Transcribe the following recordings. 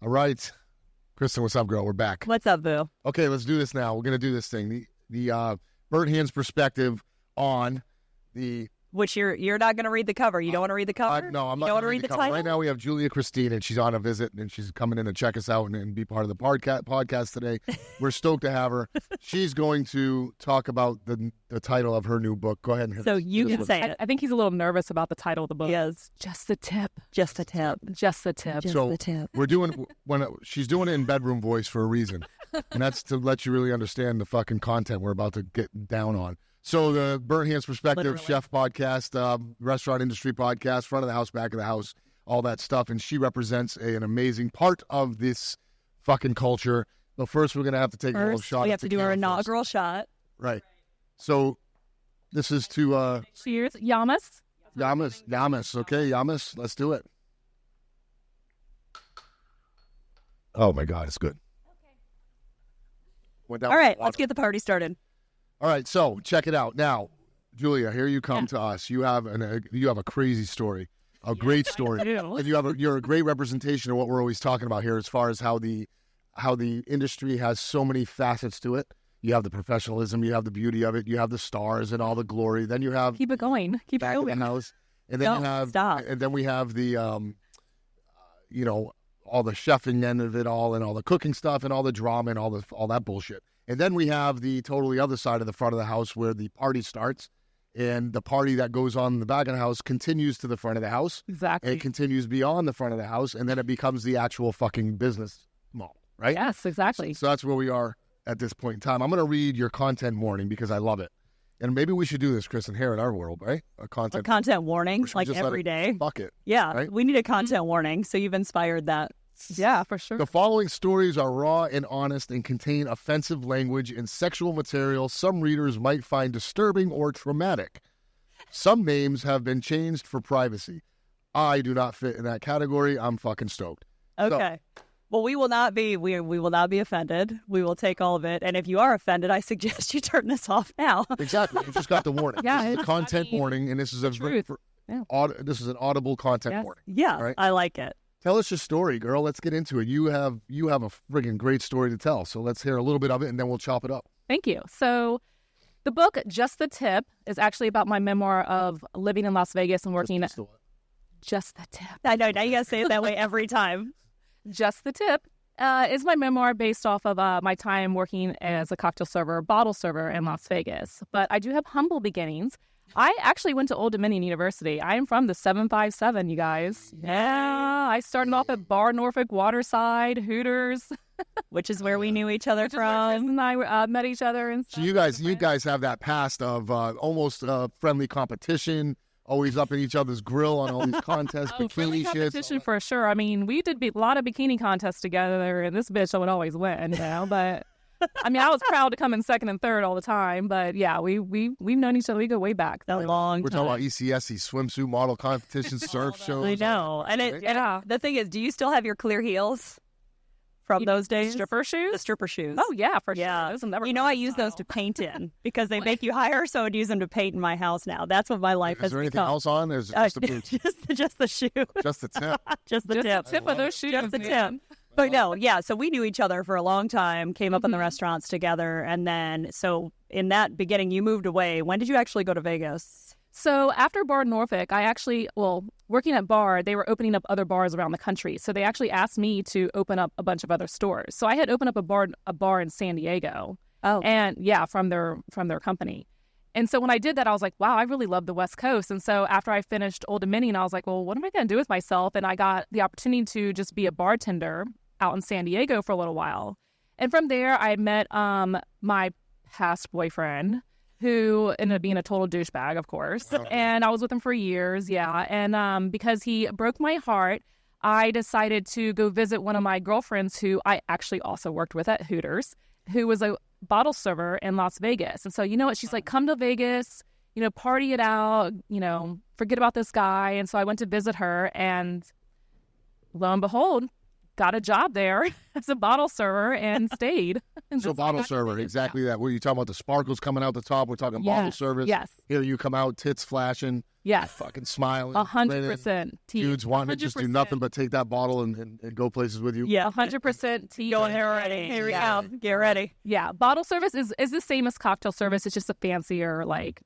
All right. Kristen, what's up, girl? We're back. What's up, boo? Okay, let's do this now. We're going to do this thing. The Bert Hand's perspective on the... Which you're not going to read the cover. You don't want to read the cover? No, I'm not going to to read the cover. title? Right now we have Julia Christine, and she's on a visit, and she's coming in to check us out and be part of the podcast today. We're stoked to have her. She's going to talk about the title of her new book. Go ahead and hit So us. you can say it. I think he's a little nervous about the title of the book. Yes. Just the tip. Just the tip. Just the tip. Just So the tip. we're doing she's doing it in bedroom voice for a reason, and that's to let you really understand the fucking content we're about to get down on. So the Bert Hand's Perspective Literally. Chef podcast, restaurant industry podcast, front of the house, back of the house, all that stuff, and she represents an amazing part of this fucking culture. But first, we're gonna have to take a little First, shot. we of have to do our tequila inaugural shot. first. Right. So this is to Cheers. Yamas. Yamas. Okay, Yamas. Let's do it. Oh my God, it's good. Went down All right, the let's get the party started. All right, so check it out now, Julia. Here you come to us. You have a crazy story, a great story, and you're a great representation of what we're always talking about here, as far as how the industry has so many facets to it. You have the professionalism, you have the beauty of it, you have the stars and all the glory. Then you have Keep it going. Keep it back of the going. house, and then we have the all the chefing end of it all, and all the cooking stuff, and all the drama, and all that bullshit. And then we have the totally other side of the front of the house where the party starts, and the party that goes on in the back of the house continues to the front of the house. Exactly. And it continues beyond the front of the house, and then it becomes the actual fucking business mall, right? Yes, exactly. So that's where we are at this point in time. I'm going to read your content warning because I love it. And maybe we should do this, Kristen, here in our world, right? A content warning, like every day. Fuck it. Yeah, right? we need a content warning. So you've inspired that. Yeah, for sure. The following stories are raw and honest and contain offensive language and sexual material some readers might find disturbing or traumatic. Some names have been changed for privacy. I do not fit in that category. I'm fucking stoked. Okay. Well, we will not be offended. We will take all of it. And if you are offended, I suggest you turn this off now. Exactly. You just got the warning. Yeah, This is a it's- content I mean, warning, and this is truth. this is an audible content Yes. warning. Yeah, Right. I like it. Tell us your story, girl. Let's get into it. You have a friggin' great story to tell. So let's hear a little bit of it, and then we'll chop it up. Thank you. So the book, Just the Tip, is actually about my memoir of living in Las Vegas and working Just the- Just the Tip. I know, now you got to say it that way every time. Just the Tip is my memoir based off of my time working as a cocktail server, bottle server in Las Vegas. But I do have humble beginnings. I actually went to Old Dominion University. I am from the 757, you guys. Yeah, I started off at Bar Norfolk, Waterside, Hooters. Which is where we knew each other Which is where Chris from. and I met each other. And So stuff. you guys have that past of almost friendly competition, always up in each other's grill on all these contests, Friendly bikini shit. competition for sure. I mean, we did a lot of bikini contests together, and this bitch would always win, but I mean, I was proud to come in second and third all the time. But yeah, we've known each other. We go way back. A long We're time. talking about ECSC swimsuit model competitions, surf shows. I know. And Yeah. the thing is, do you still have your clear heels from those days? Stripper shoes? The stripper shoes. Oh yeah, for Yeah. sure. Those will never You know, I use those to paint in because they make you higher, so I'd use them to paint in my house now. That's what my life Is has there anything become. else on? There's just the boots, just the shoe. just the tip. Just the Just tip. the tip of those shoes. Just the tip. man. But no, yeah, so we knew each other for a long time, came up in the restaurants together, and then, so in that beginning, you moved away. When did you actually go to Vegas? So after Bar Norfolk, working at Bar, they were opening up other bars around the country. So they actually asked me to open up a bunch of other stores. So I had opened up a bar in San Diego. Oh. And yeah, from their company. And so when I did that, I was like, wow, I really love the West Coast. And so after I finished Old Dominion, I was like, well, what am I going to do with myself? And I got the opportunity to just be a bartender out in San Diego for a little while. And from there, I met my past boyfriend, who ended up being a total douchebag, of course. And I was with him for years, yeah. And because he broke my heart, I decided to go visit one of my girlfriends who I actually also worked with at Hooters, who was a bottle server in Las Vegas. And so, you know what? She's like, come to Vegas, party it out, forget about this guy. And so I went to visit her, and lo and behold, got a job there as a bottle server and stayed. And So bottle server, exactly that. Were you talking about the sparkles coming out the top? We're talking bottle service. Yes. Here you come out, tits flashing. Yes. Fucking smiling. 100% tea. Dudes wanting to just do nothing but take that bottle and go places with you. Yeah, 100% tea. Go ready. Here we go. Get ready. Yeah, bottle service is the same as cocktail service. It's just a fancier like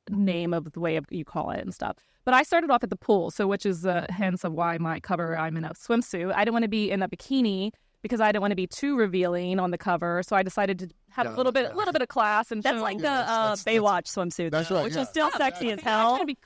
name of the way you call it and stuff. But I started off at the pool, so which is hence of why my cover I'm in a swimsuit. I didn't want to be in a bikini because I didn't want to be too revealing on the cover. So I decided to have a little bit of class and that's show, like the Baywatch swimsuit, that's though, right, which yeah. is still sexy as hell. Be,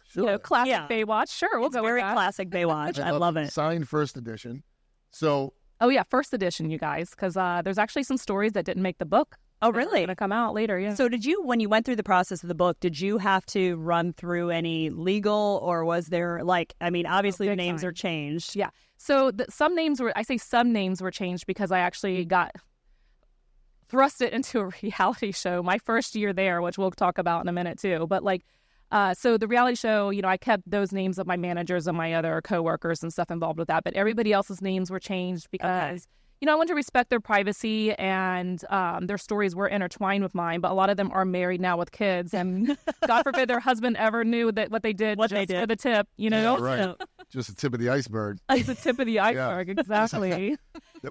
classic Baywatch. Sure, we'll It's go very with that. classic Baywatch. I love it. Signed first edition. So. Oh yeah, first edition, you guys, because there's actually some stories that didn't make the book. Oh, really? Going to come out later, yeah. So when you went through the process of the book, did you have to run through any legal, or was there obviously the names are changed. Yeah. So some names were changed because I actually got thrusted into a reality show my first year there, which we'll talk about in a minute too. But so the reality show, I kept those names of my managers and my other coworkers and stuff involved with that, but everybody else's names were changed because I want to respect their privacy, and their stories were intertwined with mine, but a lot of them are married now with kids, and God forbid their husband ever knew that what they did for the tip, Yeah, right. Just the tip of the iceberg. It's the tip of the iceberg, exactly.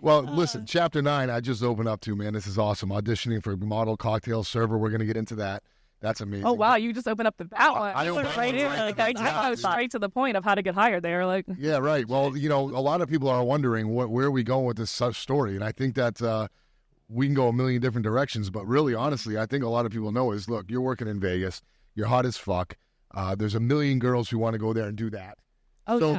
Well, listen, Chapter 9, I just opened up to, man. This is awesome. Auditioning for model cocktail server. We're going to get into that. That's amazing. Oh, wow. You just opened up that one. I don't right here. I was straight to the point of how to get hired there. Yeah, right. Well, a lot of people are wondering where are we going with this story, and I think that we can go a million different directions, but really, honestly, I think a lot of people know is, look, you're working in Vegas. You're hot as fuck. There's a million girls who want to go there and do that.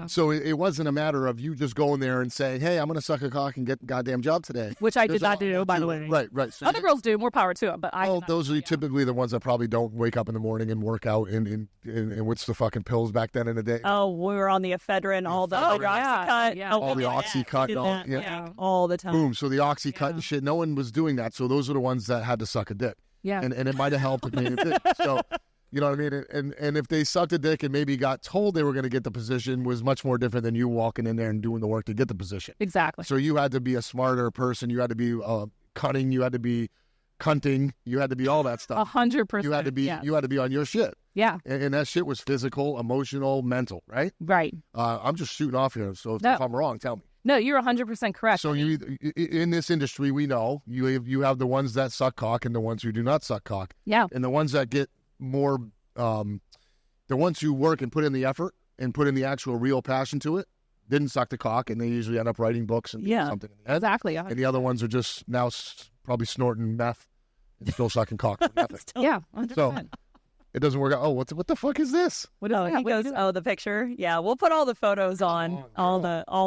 So it wasn't a matter of you just going there and saying, hey, I'm going to suck a cock and get the goddamn job today. Which I did not do, by the way. Right. So other girls do, more power to them. But those are typically the ones that probably don't wake up in the morning and work out and what's the fucking pills back then in the day? Oh, we were on the ephedrine, all the Oxycut. Yeah. All the Oxycut. All the time. Boom. So the Oxycut and shit, no one was doing that. So those are the ones that had to suck a dick. Yeah. And it might have helped if they did. So... You know what I mean? And if they sucked a dick and maybe got told they were going to get the position was much more different than you walking in there and doing the work to get the position. Exactly. So you had to be a smarter person. You had to be cunning. You had to be cunting. You had to be all that stuff. 100%. You had to be. Yes. You had to be on your shit. Yeah. And that shit was physical, emotional, mental. Right. Right. I'm just shooting off here. So if I'm wrong, tell me. No, you're 100% correct. So you in this industry, we know you have the ones that suck cock and the ones who do not suck cock. Yeah. And the ones that get more. The ones who work and put in the effort and put in the actual real passion to it didn't suck the cock, and they usually end up writing books and something in the head. Exactly. 100%. And the other ones are just now probably snorting meth and still sucking cock. Yeah, 100%. So it doesn't work out. Oh, what the fuck is this? What is that? He goes, the picture. Yeah, we'll put all the photos on all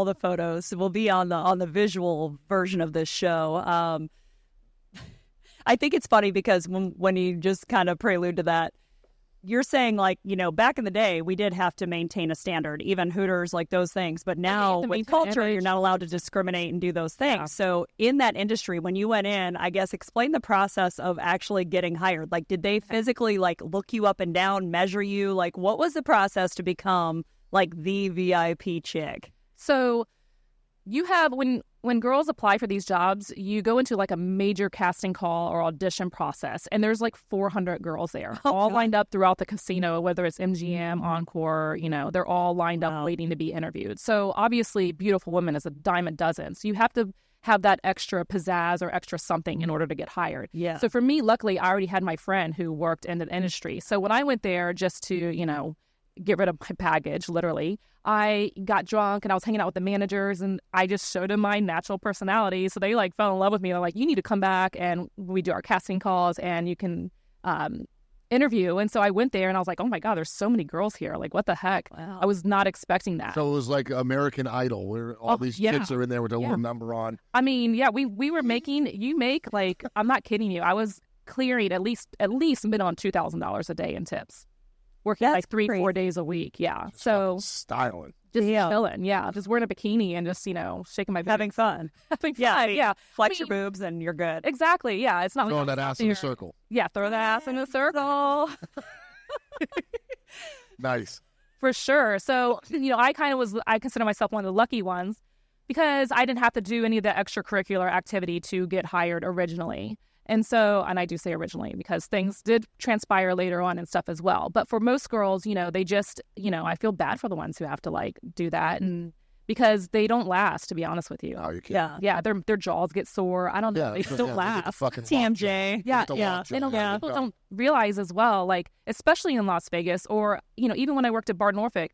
the photos. We'll be on the visual version of this show. I think it's funny because when you just kind of prelude to that. You're saying, back in the day, we did have to maintain a standard, even Hooters, those things. But now, with culture, you're not allowed to discriminate and do those things. Yeah. So in that industry, when you went in, I guess, explain the process of actually getting hired. Did they physically, look you up and down, measure you? What was the process to become, the VIP chick? So you have, when girls apply for these jobs, you go into a major casting call or audition process, and there's 400 girls there, all lined up throughout the casino, whether it's MGM, Encore, they're all lined up waiting to be interviewed. So obviously, beautiful woman is a dime a dozen. So you have to have that extra pizzazz or extra something in order to get hired. Yeah. So for me, luckily, I already had my friend who worked in the industry. So when I went there just to, get rid of my baggage, literally, I got drunk and I was hanging out with the managers and I just showed them my natural personality. So they fell in love with me. They're like, you need to come back and we do our casting calls and you can interview. And so I went there and I was like, oh my God, there's so many girls here. What the heck? Wow. I was not expecting that. So it was like American Idol where all these chicks are in there with their little number on. I mean, yeah, we were making, I'm not kidding you. I was clearing at least minimum $2,000 a day in tips. Working 3-4 days a week, yeah. Just so styling, just chilling, yeah. Just wearing a bikini and just shaking my baby. Having fun, yeah. Flex your boobs and you're good. Exactly, yeah. It's not throwing that ass in a circle. Yeah, throw that ass in a circle. Nice, for sure. So I consider myself one of the lucky ones because I didn't have to do any of the extracurricular activity to get hired originally. And so, and I do say originally because things did transpire later on and stuff as well. But for most girls, they just, I feel bad for the ones who have to like do that, and because they don't last, to be honest with you. Oh, you can't. Yeah, their jaws get sore. I don't know. They don't last. TMJ. Yeah. People don't realize as well, like, especially in Las Vegas or, even when I worked at Bar Norfolk,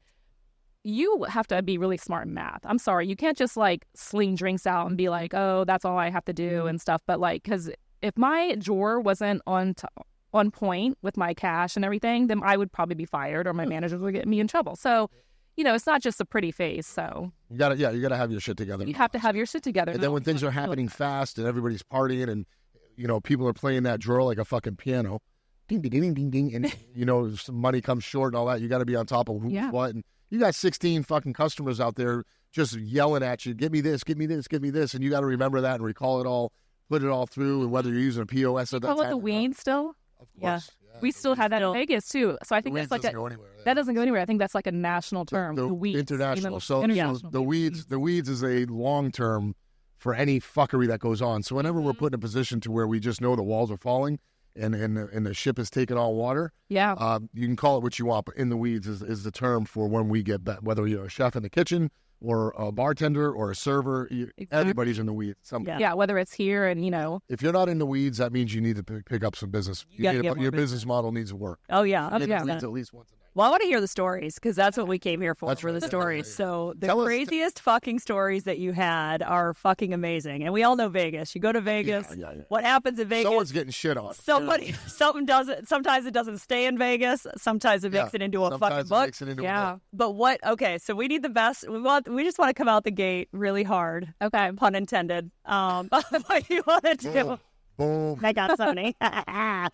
you have to be really smart in math. I'm sorry. You can't just like sling drinks out and be like, oh, that's all I have to do and stuff. But like, because if my drawer wasn't on point with my cash and everything, then I would probably be fired or my managers would get me in trouble. So, it's not just a pretty face. So you gotta have your shit together. You have to have your shit together. And then when things are happening fast and everybody's partying and people are playing that drawer like a fucking piano, ding ding ding ding ding, and some money comes short and all that, you got to be on top of who's what. And you got 16 fucking customers out there just yelling at you, "Give me this, give me this, give me this," and you got to remember that and recall it all. Put it all through, and whether you're using a POS or that. Call it the weed still? Of course. Yeah. We still have that in Vegas too. So I think that's like that doesn't go anywhere. I think that's like a national term. The weeds. International. So the weeds is a long term for any fuckery that goes on. So whenever we're put in a position to where we just know the walls are falling and the ship is taking all water, you can call it what you want, but in the weeds is the term for when we get back, whether you're a chef in the kitchen or a bartender or a server, everybody's in the weeds. Whether it's here and, If you're not in the weeds, that means you need to pick up some business. Your business model needs to work. Oh, yeah. At least once a night. Well, I want to hear the stories because that's what we came here for the stories. So the craziest fucking stories that you had are fucking amazing. And we all know Vegas. You go to Vegas. Yeah. What happens in Vegas? Someone's getting shit on. Something doesn't. Sometimes it doesn't stay in Vegas. Sometimes it makes it into a fucking book. But what? Okay, so we need the best. We just want to come out the gate really hard. Okay, pun intended. What you want to do? Boom. I got Sony. I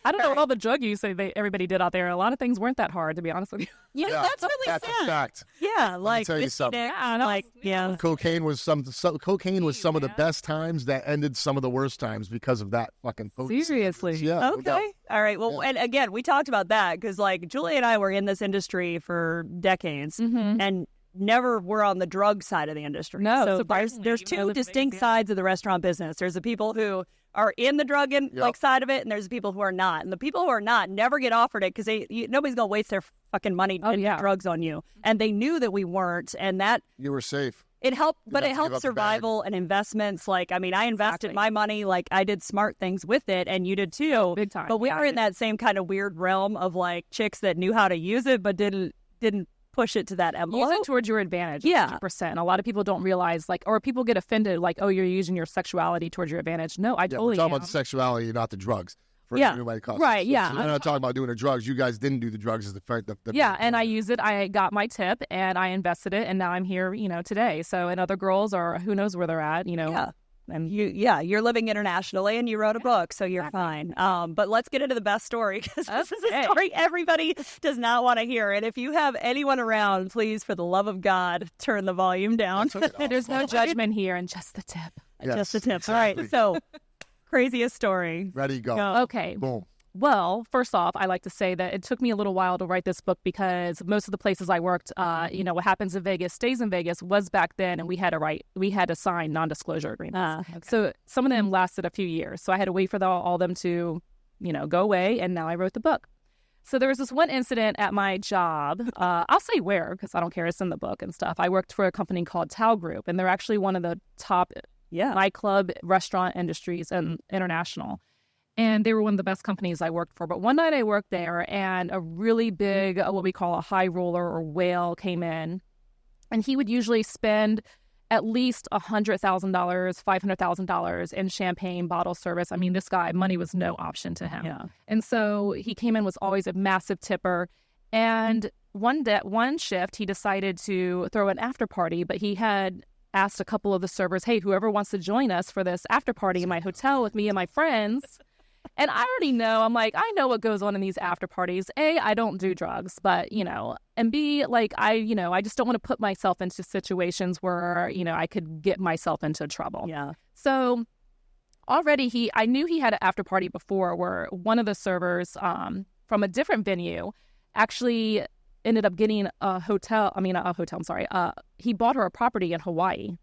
don't know what all the drug use everybody did out there. A lot of things weren't that hard, to be honest with you. That's really sad. That's a fact. Yeah, like tell you something. Cocaine was some of the best times that ended some of the worst times because of that fucking potency. Seriously. Yeah. Okay. All right. Well, and again, we talked about that because like Julie and I were in this industry for decades and never were on the drug side of the industry. No. So there's two distinct sides of the restaurant business. There's the people who are in the drug side of it, and there's the people who are not. And the people who are not never get offered it because nobody's gonna waste their fucking money and drugs on you. And they knew that we weren't, and that you were safe. It helped, but it helped survival and investments. Like, I mean, I invested my money. Like, I did smart things with it, and you did too. Big time. But we are in that same kind of weird realm of like chicks that knew how to use it, but didn't push it to that envelope. Use it towards your advantage. 100%. A lot of people don't realize, like, or people get offended, like, oh, you're using your sexuality towards your advantage. No, I totally we're talking about the sexuality, not the drugs. Right, yeah. So we're not talking about doing the drugs. You guys didn't do the drugs as the and I used it. I got my tip, and I invested it, and now I'm here, today. So, and other girls, or who knows where they're at, And you're living internationally, and you wrote a book, so you're fine. But let's get into the best story, because this is a story everybody does not want to hear. And if you have anyone around, please, for the love of God, turn the volume down. There's no judgment here, and just the tip. Yes, just the tip. Exactly. All right, so craziest story. Ready, go. Okay. Boom. Well, first off, I like to say that it took me a little while to write this book because most of the places I worked, what happens in Vegas stays in Vegas was back then, and we had to sign non-disclosure agreements. Okay. So some of them lasted a few years. So I had to wait for all them to, go away, and now I wrote the book. So there was this one incident at my job. I'll say where because I don't care. It's in the book and stuff. I worked for a company called Tao Group, and they're actually one of the top nightclub restaurant industries and international. And they were one of the best companies I worked for. But one night I worked there, and a really big, what we call a high roller or whale came in. And he would usually spend at least $100,000, $500,000 in champagne bottle service. I mean, this guy, money was no option to him. Yeah. And so he came in, was always a massive tipper. And one shift, he decided to throw an after party, but he had asked a couple of the servers, hey, whoever wants to join us for this after party in my hotel with me and my friends. And I already know, I'm like, I know what goes on in these after parties. A, I don't do drugs, but, and B, like, I just don't want to put myself into situations where, I could get myself into trouble. Yeah. So already I knew he had an after party before where one of the servers from a different venue actually ended up getting a hotel. I mean, not a hotel. I'm sorry. He bought her a property in Hawaii.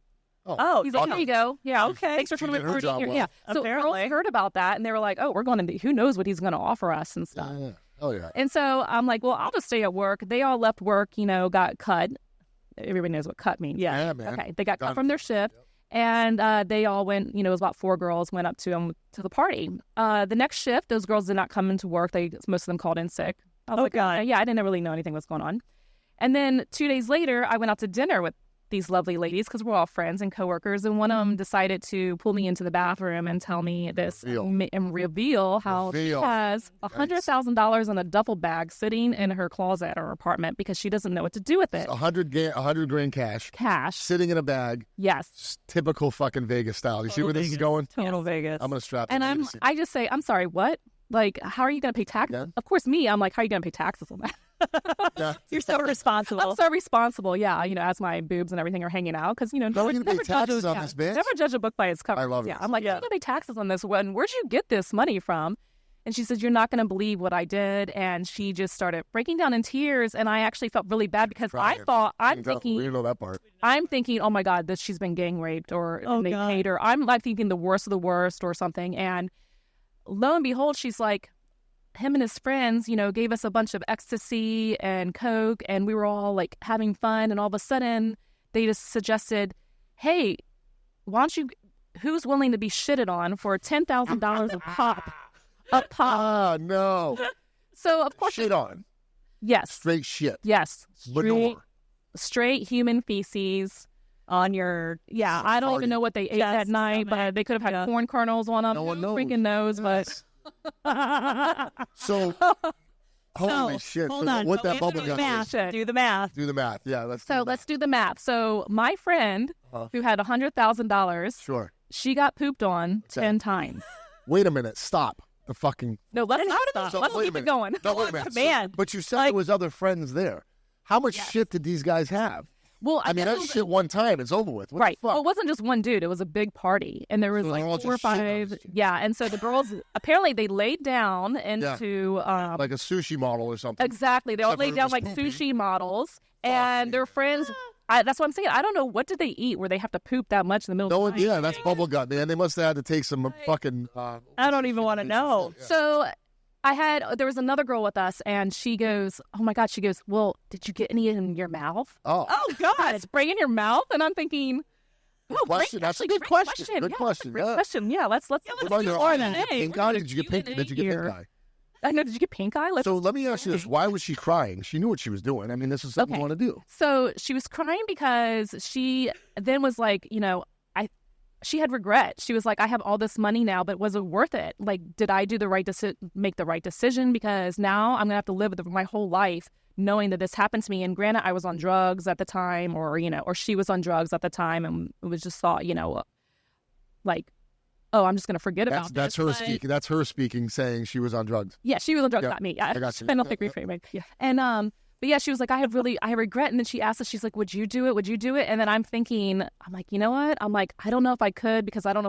Oh, He's like, here you go. Yeah, okay. Thanks for She coming did her with job here. well. Yeah. So Apparently. girls heard about that, and they were like, oh, we're going to. Who knows what he's going to offer us and stuff. Yeah. Oh yeah. And so I'm like, well, I'll just stay at work. They all left work, got cut. Everybody knows what cut means. Yeah. Man. Okay. They got cut from their shift. And they all went, it was about 4 girls went up to the party. The next shift, those girls did not come into work. Most of them called in sick. I was like, God. okay, yeah, I didn't really know anything was going on. And then 2 days later, I went out to dinner with these lovely ladies because we're all friends and coworkers. And one of them decided to pull me into the bathroom and tell me this and reveal how she has $100,000 in a duffel bag sitting in her closet or apartment because she doesn't know what to do with it. 100 grand cash. Cash. Sitting in a bag. Yes. Typical fucking Vegas style. You see where this is going? Total Vegas. I'm going to strap And it. I just say, I'm sorry, what? Like, how are you going to pay taxes? Yeah. Of course, me, I'm like, how are you going to pay taxes on that? Yeah. You're so responsible. I'm so responsible, yeah, as my boobs and everything are hanging out. Because, How are you going to pay taxes on this, bitch? Never judge a book by its cover. I love it. Yeah, I'm like, you're going to pay taxes on this. Where'd you get this money from? And she says, you're not going to believe what I did. And she just started breaking down in tears. And I actually felt really bad because Right. I'm We thinking, didn't know that part. oh my God, she's been gang raped or they God. hate her. I'm like thinking the worst of the worst or something. And lo and behold, she's like, him and his friends, gave us a bunch of ecstasy and coke, and we were all like having fun. And all of a sudden, they just suggested, "Hey, who's willing to be shitted on for $10,000 a pop?" A pop. Ah, no. So of course, Shit on. yes, Straight shit. yes, Manure. straight human feces. On your Yeah, I don't even know what they ate that Chest, night, but they could have had corn kernels on them. No one knows. Freaking knows, but. So, holy shit. Hold So on. what that Do bubble the gum math. is. Do the math. Do the math. Yeah, let's So let's do the math. So my friend who had $100,000, Sure. she got pooped on 10 times. Wait a minute. Stop. The fucking... No, let's Stop. So, let's wait a keep minute. it going. No, wait a minute. Man. But you said there was other friends there. How much shit did these guys have? Well, I mean, guess that it was- shit one time, it's over with. What right. the fuck? Well, it wasn't just one dude. It was a big party. And there was So they're all like 4 or just shitting on 5. this shit. Yeah. And so the girls, apparently they laid down into... Like a sushi model or something. Exactly. They all Except for laid it down was like poopy. sushi models. And their friends... that's what I'm saying. I don't know. What did they eat where they have to poop that much in the middle No, of the night? yeah, that's bubble gut, man. They must have had to take some fucking... I don't even want to know. So there was another girl with us, and she goes, oh my God, she goes, well, did you get any in your mouth? Oh, Oh God. Spray in your mouth? And I'm thinking, question. That's a actually, good great question. Good Yeah, question. Great Yeah. question. Yeah, let's What about your more eyes? than Pink eye? Did you get pink? Did you get pink eye? I know. Did you get pink eye? So let me ask you this: why was she crying? She knew what she was doing. I mean, this is something you Okay. want to do. So she was crying because she then was like, she had regret. She was like, I have all this money now, but was it worth it? Like, did I do make the right decision? Because now I'm gonna have to live with my whole life knowing that this happened to me. And granted, I was on drugs at the time, or she was on drugs at the time, and it was just thought, like, oh, I'm just gonna forget about That's this. her But- speaking. That's her speaking, saying she was on drugs. Yeah, she was on drugs, Yeah, not me. I got you. I don't think reframing. Yeah, and but yeah, she was like, I regret. And then she asked us, she's like, would you do it? Would you do it? And then I'm thinking, I'm like, you know what? I'm like, I don't know if I could, because I don't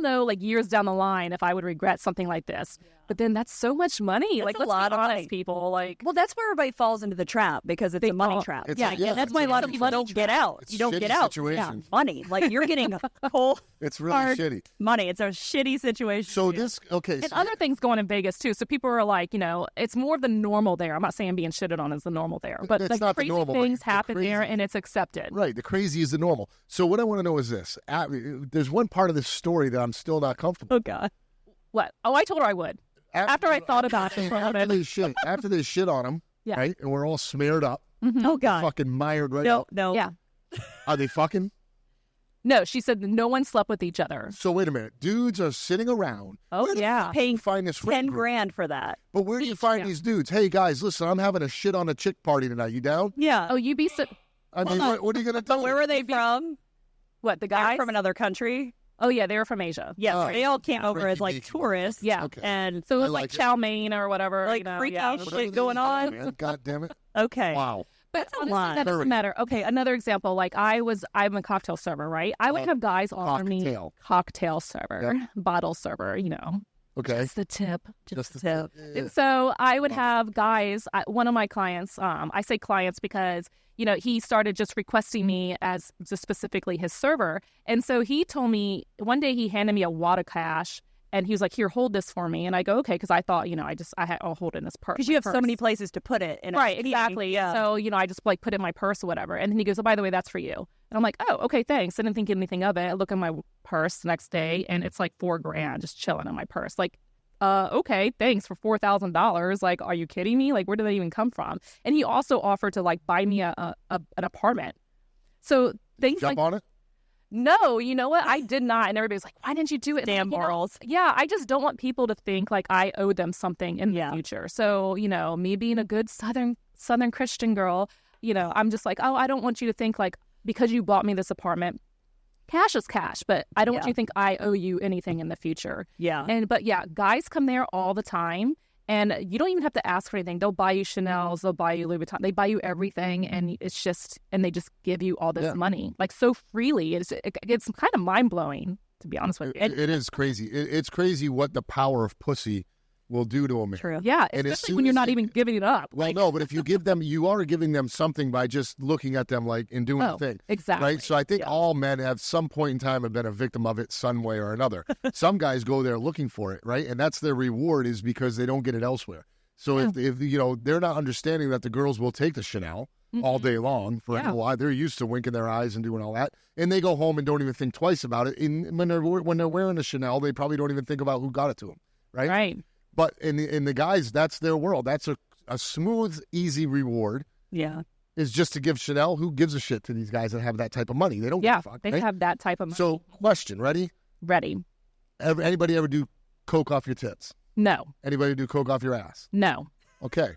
know, like years down the line if I would regret something like this. But then that's so much money. That's like, a let's lot be of honest, money. people. Like, Well, that's where everybody falls into the trap because it's a money trap. It's Yeah, yeah, That's it's why a lot of money people trap. don't get out. It's You don't shitty get out. situation. Yeah, money. Like you're getting a whole It's really hard shitty. money. It's a shitty situation. So this okay. and So other things going in Vegas too. So people are like, it's more of the normal there. I'm not saying being shitted on is the normal there, but It's like not the crazy normal, but things the happen there, crazy. and it's accepted. right, the crazy is the normal. So what I want to know is this: there's one part of this story that I'm still not comfortable. Oh God. What? Oh, I told her I would. After I thought about it for a after minute. they shit on him, Yeah. right, and we're all smeared up, Oh God. fucking mired right No. out. No. Yeah. Are they fucking? No, she said no one slept with each other. So wait a minute, dudes are sitting around. Oh, Where the yeah. fuck do you find this friend 10 group? grand for that. But where do you find these dudes? Hey guys, listen, I'm having a shit on a chick party tonight. You down? Yeah. Oh, you be so. I mean, what are you gonna do? Where were they from? What, the They're guys? from another country. Oh, yeah, they were from Asia. Yes, Oh. they all came over as like Freaky deaky. tourists. Yeah. Okay. And So it I was like like it. chow mein or whatever. Like freak out What shit are these going guys, on. man? God damn it! Okay. Wow. But a honestly, lot. that doesn't matter. Okay, another example. Like I'm a cocktail server, right? I would have guys offer me Cocktail. cocktail server, bottle server, Okay. Just the tip. Just the tip. Yeah. So I would have guys, one of my clients, I say clients because, he started just requesting me as just specifically his server. And so he told me, one day he handed me a wad of cash and he was like, here, hold this for me. And I go, okay, because I thought, I'll hold it in this purse. Because you have so many places to put it. Right, exactly. Yeah. So, I just like put it in my purse or whatever. And then he goes, oh, by the way, that's for you. And I'm like, oh, okay, thanks. I didn't think anything of it. I look in my purse the next day and it's like $4,000 just chilling in my purse. Like, okay, thanks for $4,000. Like, are you kidding me? Like, where did that even come from? And he also offered to like buy me an apartment. So things Jump like on it? no, you know what? I did not. And everybody's like, why didn't you do it? Damn morals. Yeah, I just don't want people to think like I owe them something in the future. So, me being a good Southern Christian girl, I'm just like, oh, I don't want you to think like because you bought me this apartment, cash is cash, but I don't want you to think I owe you anything in the future. Yeah. But guys come there all the time. And you don't even have to ask for anything. They'll buy you Chanel's, they'll buy you Louis Vuitton, they buy you everything, and they just give you all this money like so freely. It's kind of mind blowing, to be honest with you. It is crazy. It's crazy what the power of pussy will do to a man. True. Yeah, And especially when you're not even giving it up. Well, no, but if you give them, you are giving them something by just looking at them like and doing the thing. Exactly. Right. So I think all men have some point in time have been a victim of it some way or another. Some guys go there looking for it, right? And that's their reward is because they don't get it elsewhere. So if they're not understanding that the girls will take the Chanel all day long for a while, they're used to winking their eyes and doing all that, and they go home and don't even think twice about it. And when they're wearing a Chanel, they probably don't even think about who got it to them, right? Right. But in the guys, that's their world. That's a smooth, easy reward. Yeah. Is just to give Chanel. Who gives a shit to these guys that have that type of money? They don't give a fuck. They right? have that type of money. So, question, ready? Ready. Anybody ever do coke off your tits? No. Anybody do coke off your ass? No. Okay.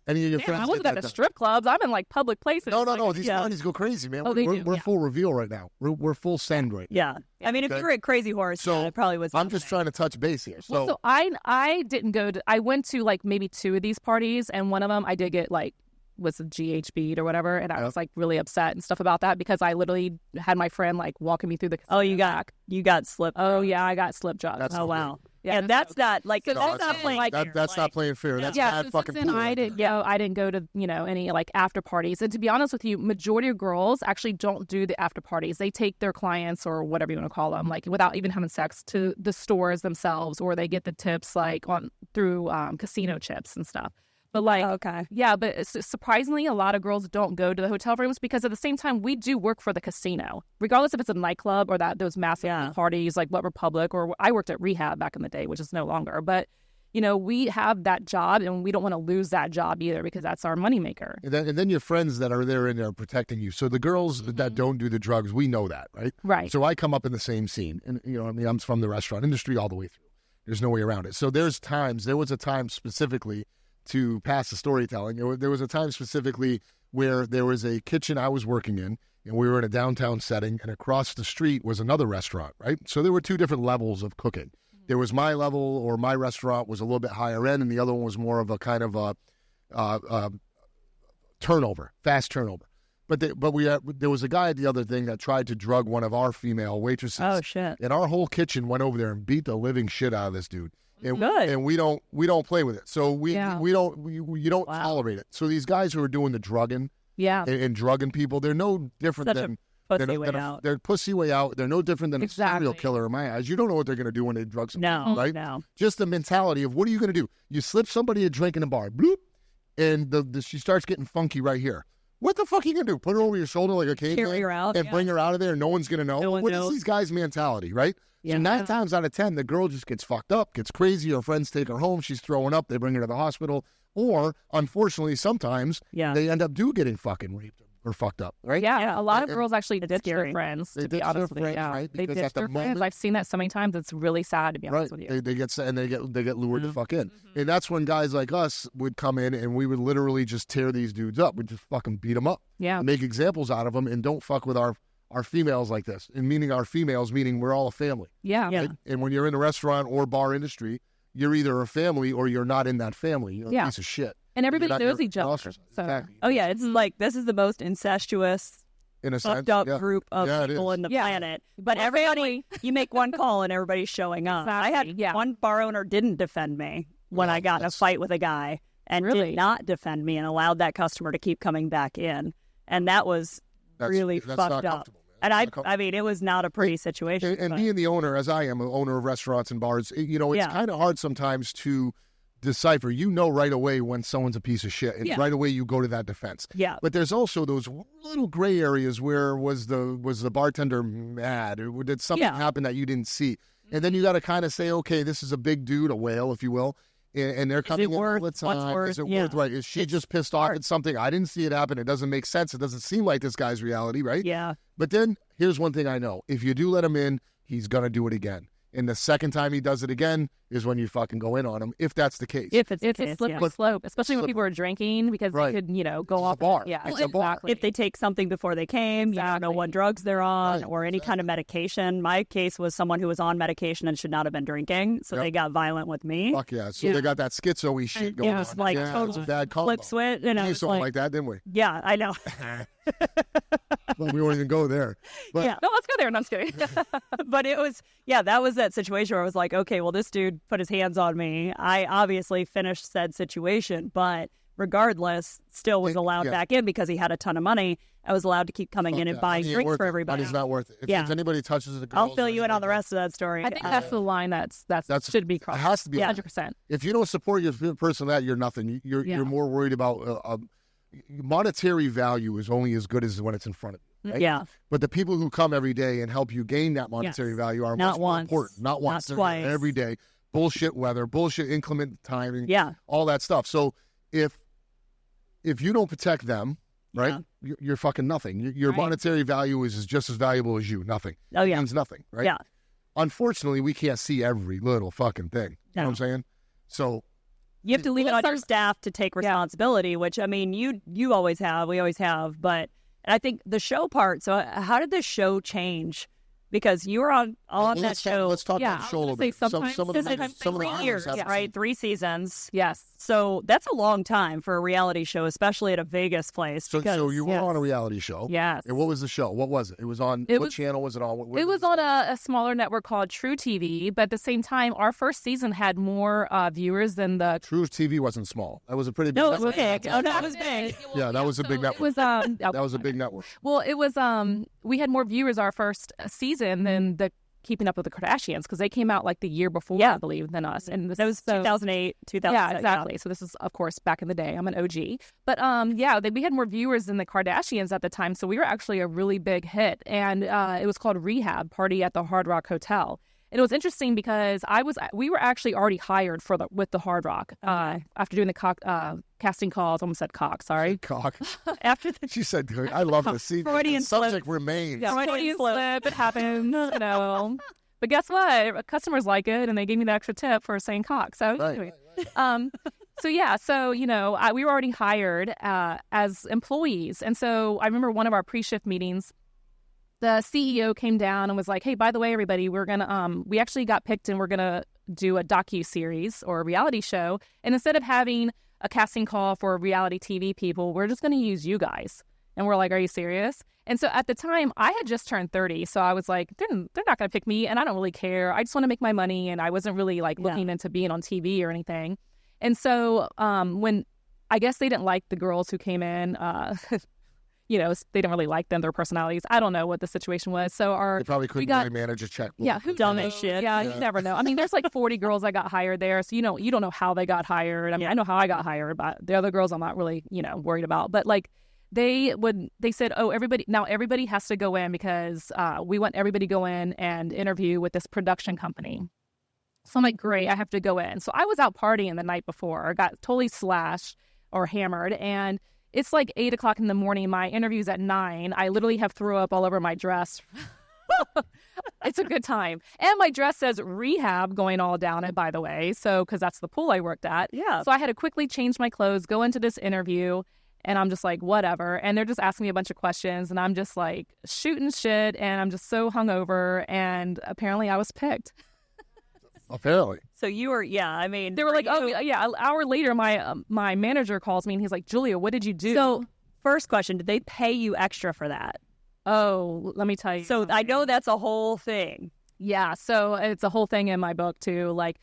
Any of your friends? I wasn't get at that the done? strip clubs. I'm in like public places. No. These parties go crazy, man. Oh, they do, We're full reveal right now. We're full send right now. Yeah. I mean, if you were at Crazy Horse, So, it probably was. I'm just trying to touch base here. So, So I didn't go to. I went to like maybe 2 of these parties, and one of them I did get like was a GHB'd or whatever, and I was like really upset and stuff about that because I literally had my friend like walking me through the. Oh, you got slip. Oh yeah, I got slip drugs. Oh wow. Yeah, and that's not like So that's not playing. Like that's not playing fair. That's bad so fucking. since then, I didn't go to any like after parties. And to be honest with you, majority of girls actually don't do the after parties. They take their clients or whatever you want to call them, like without even having sex, to the stores themselves, or they get the tips like through casino chips and stuff. But like, but surprisingly, a lot of girls don't go to the hotel rooms because at the same time, we do work for the casino, regardless if it's a nightclub or those massive parties like What Republic, or I worked at Rehab back in the day, which is no longer. But we have that job, and we don't want to lose that job either because that's our moneymaker. And then your friends that are there and they're protecting you. So the girls that don't do the drugs, we know that, right? Right. So I come up in the same scene, and I'm from the restaurant industry all the way through. There's no way around it. So there was a time specifically to pass the storytelling. There was a time specifically where there was a kitchen I was working in, and we were in a downtown setting, and across the street was another restaurant, right? So there were 2 different levels of cooking. There was my level, or my restaurant was a little bit higher end, and the other one was more of a kind of a fast turnover. But there was a guy at the other thing that tried to drug one of our female waitresses. Oh shit! And our whole kitchen went over there and beat the living shit out of this dude. And, Good. And we don't play with it. So you don't tolerate it. So these guys who are doing the drugging, and drugging people, they're no different than pussy way out. They're pussy way out. They're no different than a serial killer in my eyes. You don't know what they're going to do when they drug someone. Right? No. Just the mentality of what are you going to do? You slip somebody a drink in a bar, bloop, and she starts getting funky right here. What the fuck are you going to do? Put her over your shoulder like a caveman? Carry her out. And bring her out of there and no one's going to know? No one What knows. is these guys' mentality, right? Yeah. So 9 times out of 10, the girl just gets fucked up, gets crazy. Her friends take her home. She's throwing up. They bring her to the hospital. Or, unfortunately, sometimes they end up getting fucking raped or fucked up, right? Yeah. A lot of girls actually ditch their friends, They to be ditch honest their with you. friends, right? They Because ditch at the their friends. moment- I've seen that so many times. It's really sad, to be honest with you. They get lured to fuck in. And that's when guys like us would come in and we would literally just tear these dudes up. We'd just fucking beat them up. Yeah. Make examples out of them and don't fuck with our females like this. And meaning our females, meaning we're all a family. Yeah. Right? And when you're in the restaurant or bar industry, you're either a family or you're not in that family. You're a piece of shit. And everybody You're not- knows you're each other. ostracized. So. Exactly. Oh yeah, it's like this is the most incestuous in a fucked sense. up Yeah. group of Yeah, it people is. in the Yeah. planet. But Well, everybody, you make one call and everybody's showing up. I had Exactly, yeah. one bar owner didn't defend me when I got in a fight with a guy and Really? did not defend me and allowed that customer to keep coming back in. And that was really that's fucked not up. comfortable, man. And That's not comfortable. I mean, it was not a pretty situation. And but- being the owner, as I am, an owner of restaurants and bars, it's Yeah. kind of hard sometimes to decipher. You know right away when someone's a piece of shit, and Yeah. right away you go to that defense. yeah. But there's also those little gray areas where was the bartender mad, or did something Yeah. happen that you didn't see? And then you got to kind of say, okay, this is a big dude, a whale, if you will, and they're coming in all worth the what's time. worth? Is it Yeah. worth right? Is she just pissed off at something? I didn't see it happen. It doesn't make sense. It doesn't seem like this guy's reality, right? Yeah. But then here's one thing I know. If you do let him in, he's going to do it again. And the second time he does it again is when you fucking go in on him, if that's the case. If it's the It's a case, slippery yeah. slope, especially when people are drinking, because Right. they could, go It's a off. bar. Yeah, It's a bar. exactly. If they take something before they came, you don't know what drugs they're on Right, or any kind of medication. My case was someone who was on medication and should not have been drinking, so Yep. they got violent with me. Fuck yeah. So they got that schizo-y shit going It on. was like yeah, total it's a bad combo. flip switch, and I We was used something like, like that, didn't we? yeah, I know. Well, we won't even go there. But Yeah. No, let's go there. No, I'm just kidding. But it was, yeah, that was that situation where I was like, okay, well, this dude put his hands on me. I obviously finished said situation, but regardless, still was allowed yeah. back in because he had a ton of money. I was allowed to keep coming in fuck and that. buying Money ain't drinks worth for it. everybody. Money's not worth it. If, Yeah. if anybody touches the girls, I'll fill you in on the rest of that story. I think that's the line that's should be It crossed. has to be. Yeah. 100%. If you don't support your person, that you're nothing. You're more worried about monetary value is only as good as when it's in front of you. Right? Yeah. But the people who come every day and help you gain that monetary Yes. value are Not much more once, important. Not once. not They're there twice. every day. Bullshit weather, bullshit inclement timing, Yeah. all that stuff. So if you don't protect them, right, you're fucking nothing. Your Right. monetary value is just as valuable as you. Nothing. Oh, It yeah. means nothing, right? Yeah. Unfortunately, we can't see every little fucking thing. You know what I'm saying? So You have to leave it on your staff to take responsibility, which, I mean, you always have. We always have. But and I think the show part, so how did the show change? Because you were on that let's show. Let's talk Yeah, about the I show a was little gonna bit. say Some of the sometimes some of the 3 highlights years, have- right? 3 seasons. Yes. So that's a long time for a reality show, especially at a Vegas place. So because, you were on a reality show. Yes. And what was the show? What was it? It was on what channel was it on? What It was on a smaller network called True TV, but at the same time, our first season had more viewers than the. True TV wasn't small. That was a pretty big No, it network. was big. Oh, no, it was big. Yeah, that was a big It network. was That was a big network. Well, it was we had more viewers our first season than the Keeping Up with the Kardashians because they came out like the year before, I believe, than us. And That was 2008, 2000. Yeah, exactly. So this is, of course, back in the day. I'm an OG. But we had more viewers than the Kardashians at the time. So we were actually a really big hit. And it was called Rehab, Party at the Hard Rock Hotel. And it was interesting because we were actually already hired with the Hard Rock after doing the casting calls. Almost said cock, sorry. Cock. After the She said, I love to see Freudian the subject remains. Yeah, Freudian slip. It happens, But guess what? Customers like it, and they gave me the extra tip for saying cock. So anyway, we were already hired as employees, and so I remember one of our pre-shift meetings. The CEO came down and was like, "Hey, by the way, everybody, we're gonna we actually got picked, and we're gonna do a docu-series or a reality show, and instead of having a casting call for reality TV people, we're just gonna use you guys." And we're like, "Are you serious?" And so at the time, I had just turned 30, so I was like, they're not going to pick me, and I don't really care. I just want to make my money, and I wasn't really looking into being on TV or anything. And so when I guess they didn't like the girls who came in, they didn't really like them, their personalities. I don't know what the situation was. So They probably couldn't really manage a checkbook. Yeah, who dumb as shit. Yeah, you never know. I mean, there's like 40 girls that got hired there, so you don't know how they got hired. I mean, I know how I got hired, but the other girls I'm not really worried about. But they said, oh, everybody has to go in because we want everybody to go in and interview with this production company. So I'm like, great, I have to go in. So I was out partying the night before, got totally slashed or hammered, and it's like 8 o'clock in the morning. My interview's at 9. I literally have threw up all over my dress. It's a good time. And my dress says Rehab going all down it, by the way. So, because that's the pool I worked at. Yeah. So I had to quickly change my clothes, go into this interview. And I'm just like, whatever. And they're just asking me a bunch of questions. And I'm just like shooting shit. And I'm just so hungover. And apparently I was picked. Apparently. So you were, I mean. They were like, oh, yeah. An hour later, my manager calls me and he's like, Julia, what did you do? So first question, did they pay you extra for that? Oh, let me tell you. So I know that's a whole thing. Yeah, so it's a whole thing in my book too. Like,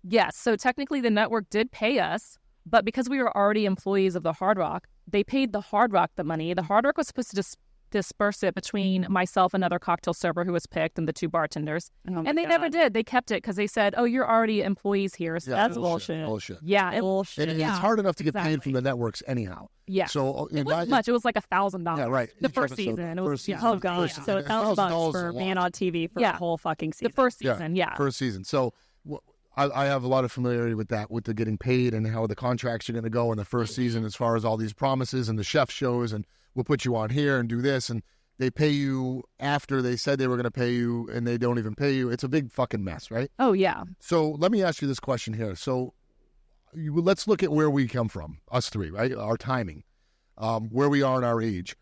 yes, so technically the network did pay us, but because we were already employees of the Hard Rock, they paid the Hard Rock the money. The Hard Rock was supposed to disperse it between myself, another cocktail server who was picked, and the 2 bartenders. And they never did. They kept it because they said, oh, you're already employees here. So that's bullshit. Bullshit. Yeah. Bullshit. And it's hard enough to get paid from the networks anyhow. Yeah. So it wasn't much. It was like $1,000. Yeah, right. The Each first episode, season. It was, first season. Oh, God. So $1,000 for being on TV for the whole fucking season. The first season, First season. So I have a lot of familiarity with that, with the getting paid and how the contracts are going to go in the first season as far as all these promises and the chef shows and we'll put you on here and do this. And they pay you after they said they were going to pay you and they don't even pay you. It's a big fucking mess, right? Oh, yeah. So let me ask you this question here. So let's look at where we come from, us three, right? Our timing, where we are in our age.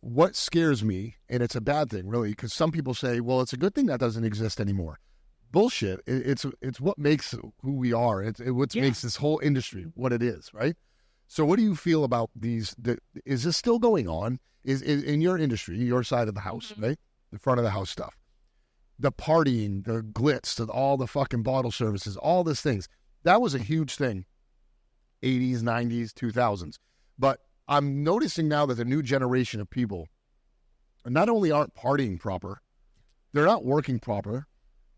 What scares me, and it's a bad thing, really, because some people say, well, it's a good thing that doesn't exist anymore. Bullshit. It's what makes who we are. It's what makes this whole industry what it is, right? So what do you feel about these? Is this still going on? Is in your industry, your side of the house, right? The front of the house stuff. The partying, the glitz, all the fucking bottle services, all these things. That was a huge thing. 80s, 90s, 2000s. But I'm noticing now that the new generation of people not only aren't partying proper, they're not working proper,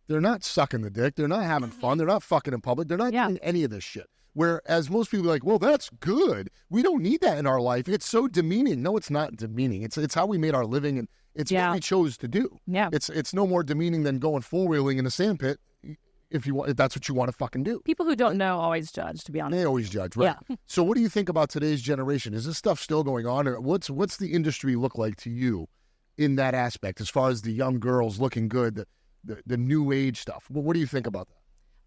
they're not sucking the dick, they're not having fun, they're not fucking in public, they're not doing any of this shit. Whereas most people are like, well, that's good. We don't need that in our life. It's so demeaning. No, it's not demeaning. It's how we made our living, and it's what we chose to do. Yeah. It's no more demeaning than going four-wheeling in a sandpit if that's what you want to fucking do. People who don't know always judge, to be honest. They always judge, right? Yeah. So what do you think about today's generation? Is this stuff still going on? Or what's the industry look like to you in that aspect as far as the young girls looking good, the new age stuff? Well, what do you think about that?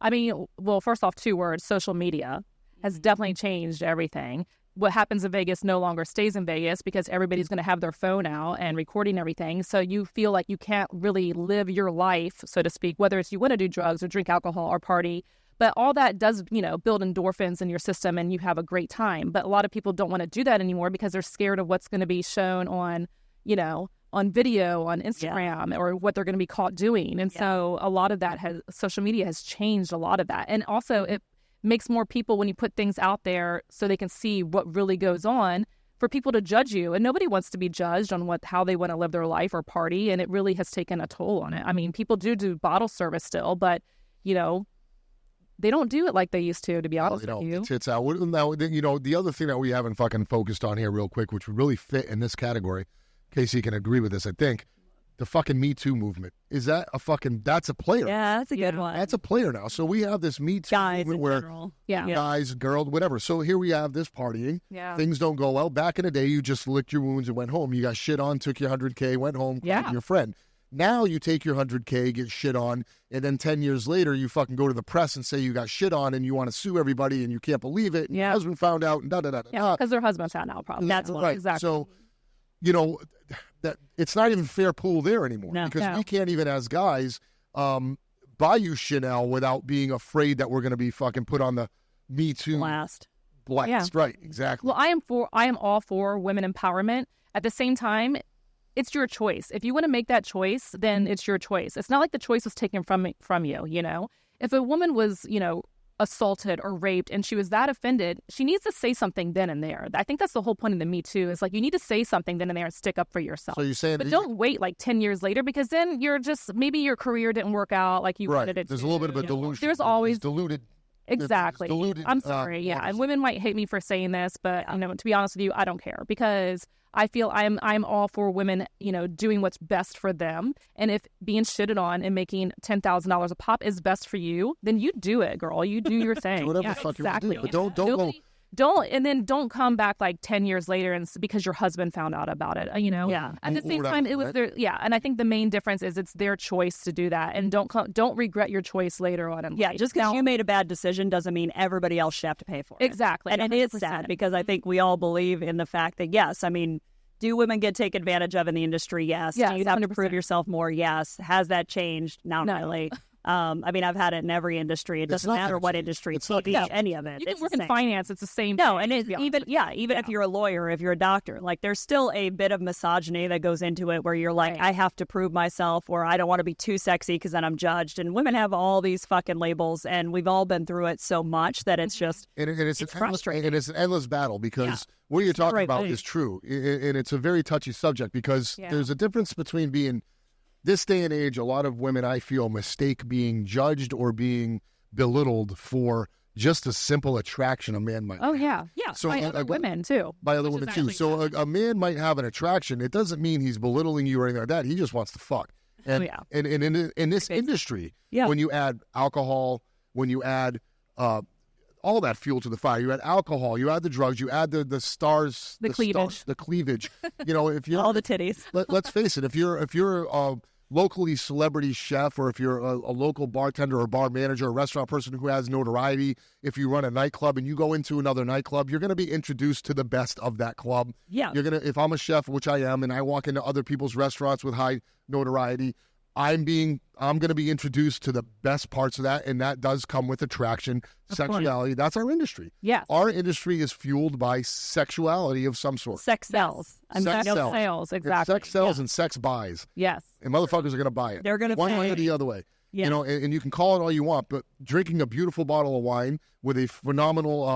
I mean, well, first off, 2 words, social media has definitely changed everything. What happens in Vegas no longer stays in Vegas because everybody's going to have their phone out and recording everything. So you feel like you can't really live your life, so to speak, whether it's you want to do drugs or drink alcohol or party. But all that does, build endorphins in your system and you have a great time. But a lot of people don't want to do that anymore because they're scared of what's going to be shown on, on video, on Instagram, or what they're going to be caught doing. And so a lot of that social media has changed a lot of that. And also it makes more people, when you put things out there so they can see what really goes on, for people to judge you. And nobody wants to be judged on how they want to live their life or party. And it really has taken a toll on it. I mean, people do bottle service still, but, they don't do it like they used to be honest with you. Tits out. Now, the other thing that we haven't fucking focused on here real quick, which would really fit in this category, Casey can agree with this, I think, the fucking Me Too movement. Is that that's a player? Yeah, that's a good one. That's a player now. So we have this Me Too movement where guys, girls, whatever. So here we have this partying. Yeah. Things don't go well. Back in the day, you just licked your wounds and went home. You got shit on, took your 100K, went home, with your friend. Now you take your 100K, get shit on, and then 10 years later, you fucking go to the press and say you got shit on and you want to sue everybody and you can't believe it. And your husband found out and da-da-da-da. Yeah, because their husband found out probably. That's right. Exactly. So, that it's not even fair pool there anymore because we can't even, as guys, buy you Chanel without being afraid that we're going to be fucking put on the Me Too blast. Yeah. Right, exactly. Well, I am all for women empowerment. At the same time, it's your choice. If you want to make that choice, then it's your choice. It's not like the choice was taken from you, If a woman was, assaulted or raped and she was that offended, she needs to say something then and there. I think that's the whole point of the Me Too. Is like you need to say something then and there and stick up for yourself. So you're saying, but don't wait like 10 years later because then you're just maybe your career didn't work out like you wanted it to. There's a little bit of a delusion. There's always diluted. Exactly. Diluted, I'm sorry. And women might hate me for saying this, but to be honest with you, I don't care because I feel I'm all for women, doing what's best for them. And if being shitted on and making $10,000 a pop is best for you, then you do it, girl. You do your thing. Do whatever the fuck you want to do. But don't go. Don't come back like 10 years later and because your husband found out about it, Yeah. At the same time, it was their, and I think the main difference is it's their choice to do that. And don't regret your choice later on in life. Just because you made a bad decision doesn't mean everybody else should have to pay for it. Exactly. And 100%. It is sad because I think we all believe in the fact that, yes, I mean, do women get taken advantage of in the industry? Yes. Do you have 100%. To prove yourself more? Yes. Has that changed? Not really. I mean, I've had it in every industry. It doesn't matter what industry. It's not any of it. You can work in finance. It's the same. No, and even if you're a lawyer, if you're a doctor, like there's still a bit of misogyny that goes into it where you're like, I have to prove myself, or I don't want to be too sexy because then I'm judged. And women have all these fucking labels, and we've all been through it so much that it's just it's frustrating. And it's an endless battle because what you're talking about is true, and it's a very touchy subject because there's a difference between being. This day and age, a lot of women, I feel, mistake being judged or being belittled for just a simple attraction a man might have. Oh, yeah. Yeah, so by other women, too. By other women, too. So a man might have an attraction. It doesn't mean he's belittling you or anything like that. He just wants to fuck. And, and in this industry, when you add alcohol, when you add all that fuel to the fire, you add alcohol, you add the drugs, you add the stars, the cleavage. You know, if you're all the titties. Let's face it. If you're locally celebrity chef, or if you're a local bartender or bar manager or restaurant person who has notoriety, if you run a nightclub and you go into another nightclub, you're going to be introduced to the best of that club. Yeah. If I'm a chef, which I am, and I walk into other people's restaurants with high notoriety, I'm going to be introduced to the best parts of that, and that does come with attraction, sexuality. That's our industry. Yes. Our industry is fueled by sexuality of some sort. Sex sells. Sex sells, exactly. Sex sells and sex buys. Yes. And motherfuckers are going to buy it. They're going to one way or the other way. Yeah. You know, and you can call it all you want, but drinking a beautiful bottle of wine with a phenomenal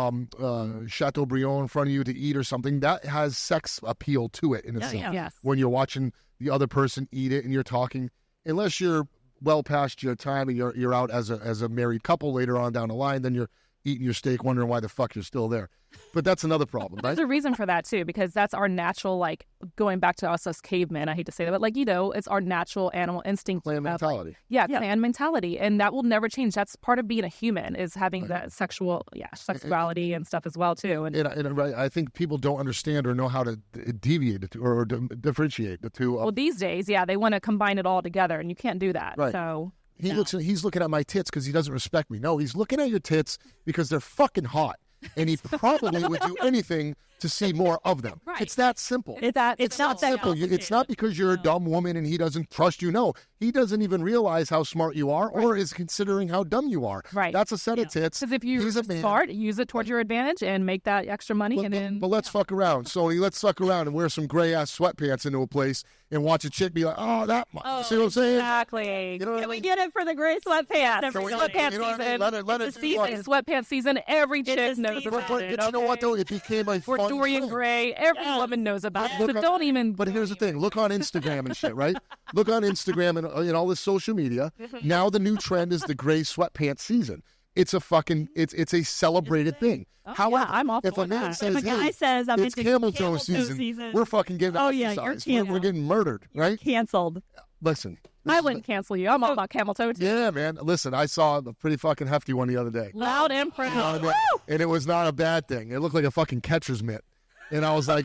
Chateaubriand in front of you to eat or something, that has sex appeal to it in a sense. Yeah. Yes. When you're watching the other person eat it and you're talking, unless you're well past your time and you're out as a married couple later on down the line, then you're eating your steak wondering why the fuck you're still there. But that's another problem, right? There's a reason for that, too, because that's our natural, like, going back to us as cavemen, I hate to say that, but, like, you know, it's our natural animal instinct. Clan mentality. Clan mentality. And that will never change. That's part of being a human, is having that sexuality and stuff as well, too. And I think people don't understand or know how to deviate the two, or differentiate the two. Well, these days, they want to combine it all together, and you can't do that. Right. So... He's looking at my tits because he doesn't respect me. No, he's looking at your tits because they're fucking hot. And he probably would do anything to see more of them. Right. It's that simple. It's not simple. It's not because you're a dumb woman and he doesn't trust you. No, he doesn't even realize how smart you are or is considering how dumb you are. Right. That's a set of tits. Because if you're smart, use it towards your advantage and make that extra money. But let's fuck around. So let's suck around and wear some gray-ass sweatpants into a place and watch a chick be like, oh, that much. Oh, see what I'm saying? Exactly. You know what I mean? We get it for the gray sweatpants. Sweatpants season. Let it season. Sweatpants season. Every chick knows about it. But you know what, though? It became a or fun Dorian thing. Gray. Every woman knows about it. So don't even... But here's the thing. Look on Instagram and shit, right? Look on Instagram and all this social media. Now the new trend is the gray sweatpants season. It's a fucking... It's a celebrated thing. Oh, However, I'm all if for a man that. says, If a guy says, I'm it's into camel toe season, we're fucking getting ostracized. We're getting murdered, right? Canceled. Listen. I wouldn't cancel you. I'm all about camel toe. Yeah, man. Listen, I saw a pretty fucking hefty one the other day. Loud and proud. And it was not a bad thing. It looked like a fucking catcher's mitt. And I was like,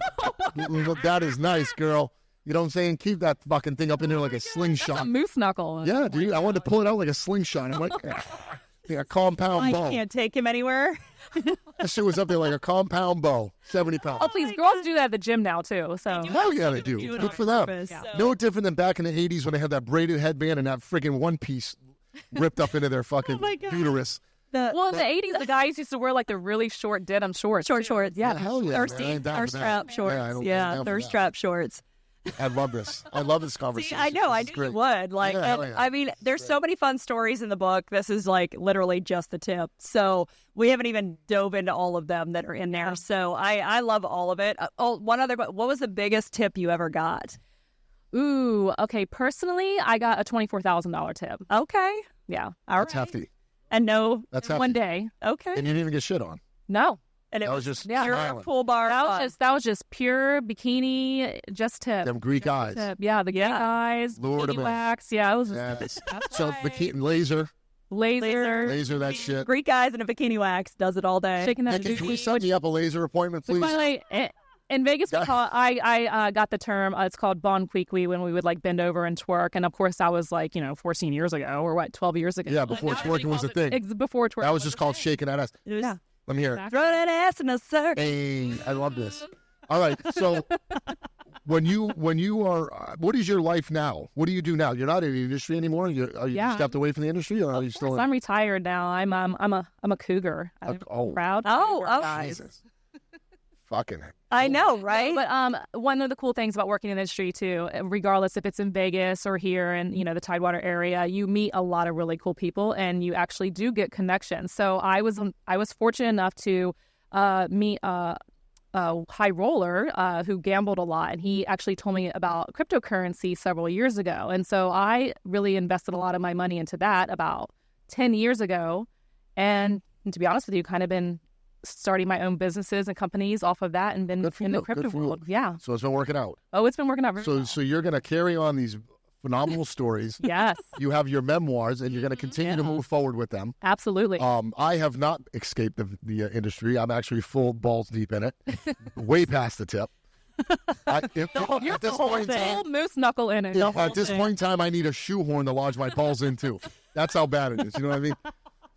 that is nice, girl. You know what I'm saying? Keep that fucking thing up in there like a slingshot. That's a moose knuckle. Yeah, dude. I wanted to pull it out like a slingshot. I'm like, a compound bow. I can't take him anywhere. That shit was up there like a compound bow, 70 pounds. Oh, please. Girls do that at the gym now, too. So Hell yeah, they do. Good for them. Yeah. No different than back in the 80s when they had that braided headband and that freaking one piece ripped up into their fucking uterus. Well, in the 80s, the guys used to wear like the really short denim shorts. Short shorts. Yeah, hell yeah. Thirst strap shorts. Yeah, thirst strap shorts. I love this. I love this conversation. See, I know. I knew you would. Like, I mean, there's so many fun stories in the book. This is like literally just the tip. So we haven't even dove into all of them that are in there. So I love all of it. What was the biggest tip you ever got? Ooh, okay. Personally, I got a $24,000 tip. Okay. Yeah. That's hefty. And no, That's hefty. One day. Okay. And you didn't even get shit on. No. And it was just pure pool bar. That was just pure bikini, just tip. Them Greek eyes. Tip. Yeah, the Greek eyes, Lured bikini them in. wax. Yeah, it was just So bikini laser, that shit. Greek eyes and a bikini wax does it all day. Shaking that. Hey, can we set me up a laser appointment, please? By the way, in Vegas, I got the term. It's called bon quiqui when we would like bend over and twerk. And of course, that was like 14 years ago or 12 years ago. Yeah, before twerking was a thing. Before twerking, that was just called shaking that ass. Yeah. Let me hear it. Throw that ass in a circle. Hey, I love this. All right, so When you are, what is your life now? What do you do now? You're not in the industry anymore. Are you stepped away from the industry, or are you still? I'm retired now. I'm a cougar. I'm proud. Jesus. Fucking. I know, right? But one of the cool things about working in the industry too, regardless if it's in Vegas or here in the Tidewater area, you meet a lot of really cool people, and you actually do get connections. So I was fortunate enough to meet a high roller who gambled a lot, and he actually told me about cryptocurrency several years ago. And so I really invested a lot of my money into that about 10 years ago, and to be honest with you, kind of been starting my own businesses and companies off of that, and been in the crypto world. Yeah. So it's been working out. Oh, it's been working out. So you're going to carry on these phenomenal stories. Yes. You have your memoirs, and you're going to continue to move forward with them. Absolutely. I have not escaped the industry. I'm actually full balls deep in it, way past the tip. At this point in time, full moose knuckle in it. At this point in time, I need a shoehorn to lodge my balls into. That's how bad it is. You know what I mean?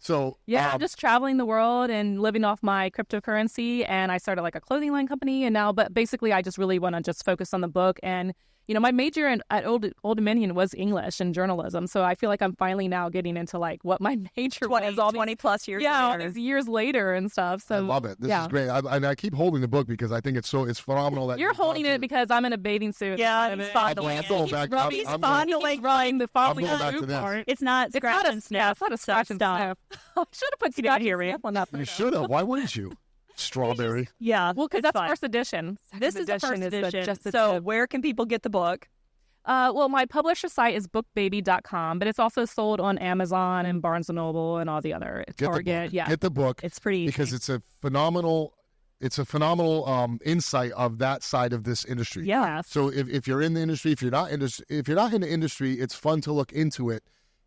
So I'm just traveling the world and living off my cryptocurrency, and I started like a clothing line company, and now, but basically I just really want to just focus on the book. And my major at Old Dominion was English and journalism, so I feel like I'm finally now getting into like what my major was all 20 plus years later. all these years later and stuff. So I love it. This is great. I keep holding the book because I think it's phenomenal that you're holding it because I'm in a bathing suit. Yeah, he's fondling I'm going back. He's fondling the fondling to this. part. It's not scratch and sniff. It's not a scratch and sniff. I should have put scratch and sniff on that. You should have. Why wouldn't you? Strawberry. Yeah. Well, because that's first edition. This is the first edition. So where can people get the book? Well, my publisher site is bookbaby.com, but it's also sold on Amazon and Barnes & Noble and all the other Target. Get the book. It's pretty easy. Because it's a phenomenal insight of that side of this industry. Yeah. So if you're in the industry, if you're not in the industry, it's fun to look into it.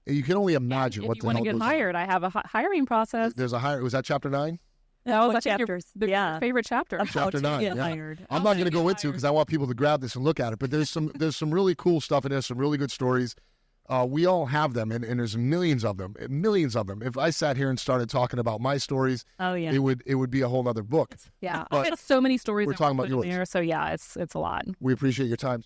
You can only imagine what the hell goes on. If you want to get hired, I have a hiring process. There's a hire. Was that chapter 9? That was chapters. Your favorite chapter. Chapter 9. Yeah. Hired. I'm not going to go into it because I want people to grab this and look at it. But there's some really cool stuff in there. Some really good stories. We all have them, and there's millions of them. If I sat here and started talking about my stories, it would be a whole other book. Yeah, but I have so many stories. We're talking about yours. There, so yeah, it's a lot. We appreciate your time.